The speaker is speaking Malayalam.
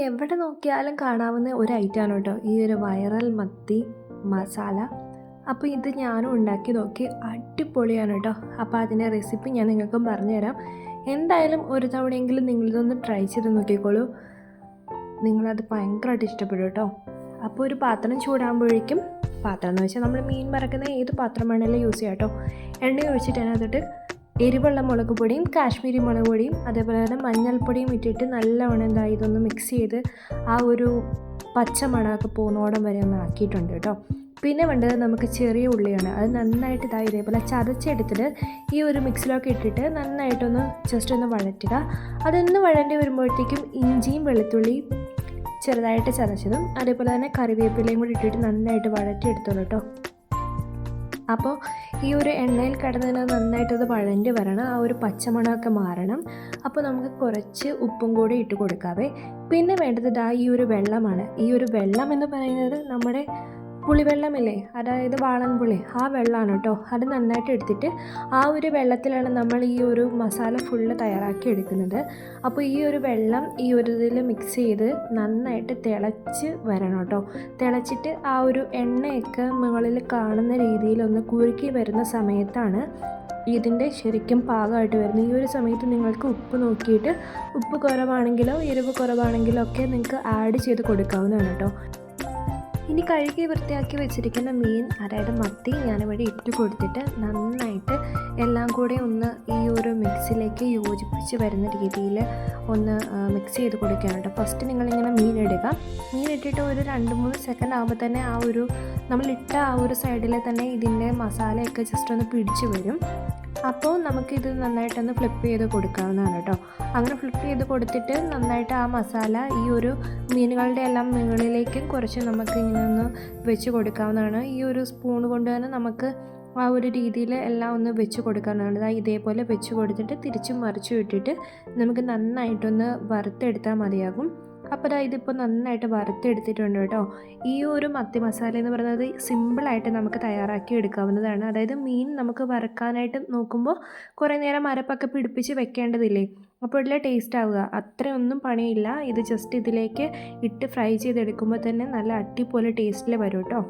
എവിടെ നോക്കിയാലും കാണാവുന്ന ഒരു ഐറ്റമാണ് കേട്ടോ ഈ ഒരു വൈറൽ മത്തി മസാല. അപ്പോൾ ഇത് ഞാനും ഉണ്ടാക്കി നോക്കി, അടിപൊളിയാണ് കേട്ടോ. അപ്പോൾ അതിൻ്റെ റെസിപ്പി ഞാൻ നിങ്ങൾക്കും പറഞ്ഞുതരാം. എന്തായാലും ഒരു തവണയെങ്കിലും നിങ്ങളിതൊന്ന് ട്രൈ ചെയ്ത് നോക്കിക്കോളൂ, നിങ്ങളത് ഭയങ്കരമായിട്ട് ഇഷ്ടപ്പെടും കേട്ടോ. അപ്പോൾ ഒരു പാത്രം ചൂടാകുമ്പോഴേക്കും, പാത്രം എന്ന് വെച്ചാൽ നമ്മൾ മീൻ വറക്കുന്ന ഏത് പാത്രം വേണമെങ്കിലും യൂസ് ചെയ്യാം കേട്ടോ. എണ്ണ ഒഴിച്ചിട്ട് അതിനകത്തോട്ട് എരിവുള്ള മുളക് പൊടിയും കാശ്മീരി മുളക് പൊടിയും അതേപോലെ തന്നെ മഞ്ഞൾപ്പൊടിയും ഇട്ടിട്ട് നല്ലവണ്ണം ഇതൊന്ന് മിക്സ് ചെയ്ത് ആ ഒരു പച്ച മണമൊക്കെ പോകുന്നോടം വരെ ഒന്ന് ആക്കിയിട്ടുണ്ട് കേട്ടോ. പിന്നെ വേണ്ടത് നമുക്ക് ചെറിയ ഉള്ളിയാണ്. അത് നന്നായിട്ട് ഇതേപോലെ ചതച്ചെടുത്തിട്ട് ഈ ഒരു മിക്സിലൊക്കെ ഇട്ടിട്ട് നന്നായിട്ടൊന്ന് ജസ്റ്റ് ഒന്ന് വഴറ്റുക. അതൊന്ന് വഴണ്ടി വരുമ്പോഴത്തേക്കും ഇഞ്ചിയും വെളുത്തുള്ളിയും ചെറുതായിട്ട് ചതച്ചതും അതേപോലെ തന്നെ കറിവേപ്പിലയും കൂടി ഇട്ടിട്ട് നന്നായിട്ട് വഴറ്റിയെടുത്തോളൂ കേട്ടോ. അപ്പോൾ ഈ ഒരു എണ്ണയിൽ കിടന്നതിന് നന്നായിട്ടത് വഴണ്ടി വരണം, ആ ഒരു പച്ചമണമൊക്കെ മാറണം. അപ്പോൾ നമുക്ക് കുറച്ച് ഉപ്പും കൂടി ഇട്ട് കൊടുക്കാവേ. പിന്നെ വേണ്ടത് ഈ ഒരു വെള്ളമാണ്. ഈ ഒരു വെള്ളം എന്ന് പറയുന്നത് നമ്മുടെ പുളിവെള്ളമില്ലേ, അതായത് വാളൻപുളി, ആ വെള്ളമാണ് കേട്ടോ. അത് നന്നായിട്ട് എടുത്തിട്ട് ആ ഒരു വെള്ളത്തിലാണ് നമ്മൾ ഈ ഒരു മസാല ഫുള്ള് തയ്യാറാക്കി എടുക്കുന്നത്. അപ്പോൾ ഈ ഒരു വെള്ളം ഈ ഒരു ഇതിൽ മിക്സ് ചെയ്ത് നന്നായിട്ട് തിളച്ച് വരണം കേട്ടോ. തിളച്ചിട്ട് ആ ഒരു എണ്ണയൊക്കെ മുകളിൽ കാണുന്ന രീതിയിലൊന്ന് കുറുക്കി വരുന്ന സമയത്താണ് ഇതിൻ്റെ ശരിക്കും പാകമായിട്ട് വരുന്നത്. ഈ ഒരു സമയത്ത് നിങ്ങൾക്ക് ഉപ്പ് നോക്കിയിട്ട് ഉപ്പ് കുറവാണെങ്കിലോ എരിവ് കുറവാണെങ്കിലോ ഒക്കെ നിങ്ങൾക്ക് ആഡ് ചെയ്ത് കൊടുക്കാവുന്നതാണ് കേട്ടോ. ഇനി കഴുകി വൃത്തിയാക്കി വെച്ചിരിക്കുന്ന മീൻ, അതായത് മത്തി, ഞാനിവിടെ ഇട്ട് കൊടുത്തിട്ട് നന്നായിട്ട് എല്ലാം കൂടെ ഒന്ന് ഈ ഒരു മിക്സിലേക്ക് യോജിപ്പിച്ച് വരുന്ന രീതിയിൽ ഒന്ന് മിക്സ് ചെയ്ത് കൊടുക്കുകയാണ് കേട്ടോ. ഫസ്റ്റ് നിങ്ങളിങ്ങനെ മീൻ ഇടുക. മീൻ ഇട്ടിട്ട് ഒരു 2-3 സെക്കൻഡ് ആകുമ്പോൾ തന്നെ ആ ഒരു നമ്മളിട്ട ആ ഒരു സൈഡിൽ തന്നെ ഇതിൻ്റെ മസാലയൊക്കെ ജസ്റ്റ് ഒന്ന് പിടിച്ച് വരും. അപ്പോൾ നമുക്കിത് നന്നായിട്ടൊന്ന് ഫ്ലിപ്പ് ചെയ്ത് കൊടുക്കാവുന്നതാണ് കേട്ടോ. അങ്ങനെ ഫ്ലിപ്പ് ചെയ്ത് കൊടുത്തിട്ട് നന്നായിട്ട് ആ മസാല ഈ ഒരു മീനുകളുടെ എല്ലാം മുകളിലേക്കും കുറച്ച് നമുക്ക് ഇങ്ങനെ ഒന്ന് വെച്ച് കൊടുക്കാവുന്നതാണ്. ഈ ഒരു സ്പൂൺ കൊണ്ട് തന്നെ നമുക്ക് ആ ഒരു രീതിയിൽ എല്ലാം ഒന്ന് വെച്ച് കൊടുക്കാവുന്നതാണ്. ഇതേപോലെ വെച്ച് കൊടുത്തിട്ട് തിരിച്ചും മറിച്ചും ഇട്ടിട്ട് നമുക്ക് നന്നായിട്ടൊന്ന് വറുത്തെടുത്താൽ മതിയാകും. അപ്പോൾ ഇതിപ്പോൾ നന്നായിട്ട് വറുത്തെടുത്തിട്ടുണ്ട് കേട്ടോ. ഈ ഒരു മത്തി മസാല എന്ന് പറയുന്നത് സിമ്പിളായിട്ട് നമുക്ക് തയ്യാറാക്കി എടുക്കാവുന്നതാണ്. അതായത് മീൻ നമുക്ക് വറുക്കാനായിട്ട് നോക്കുമ്പോൾ കുറേ നേരം അരപ്പൊക്കെ പിടിപ്പിച്ച് വെക്കേണ്ടതില്ലേ, അപ്പോഴല്ലേ ടേസ്റ്റ് ആവുക. അത്രയൊന്നും പണിയില്ല. ഇത് ജസ്റ്റ് ഇതിലേക്ക് ഇട്ട് ഫ്രൈ ചെയ്തെടുക്കുമ്പോൾ തന്നെ നല്ല അടിപൊളി ടേസ്റ്റിൽ വരും കേട്ടോ.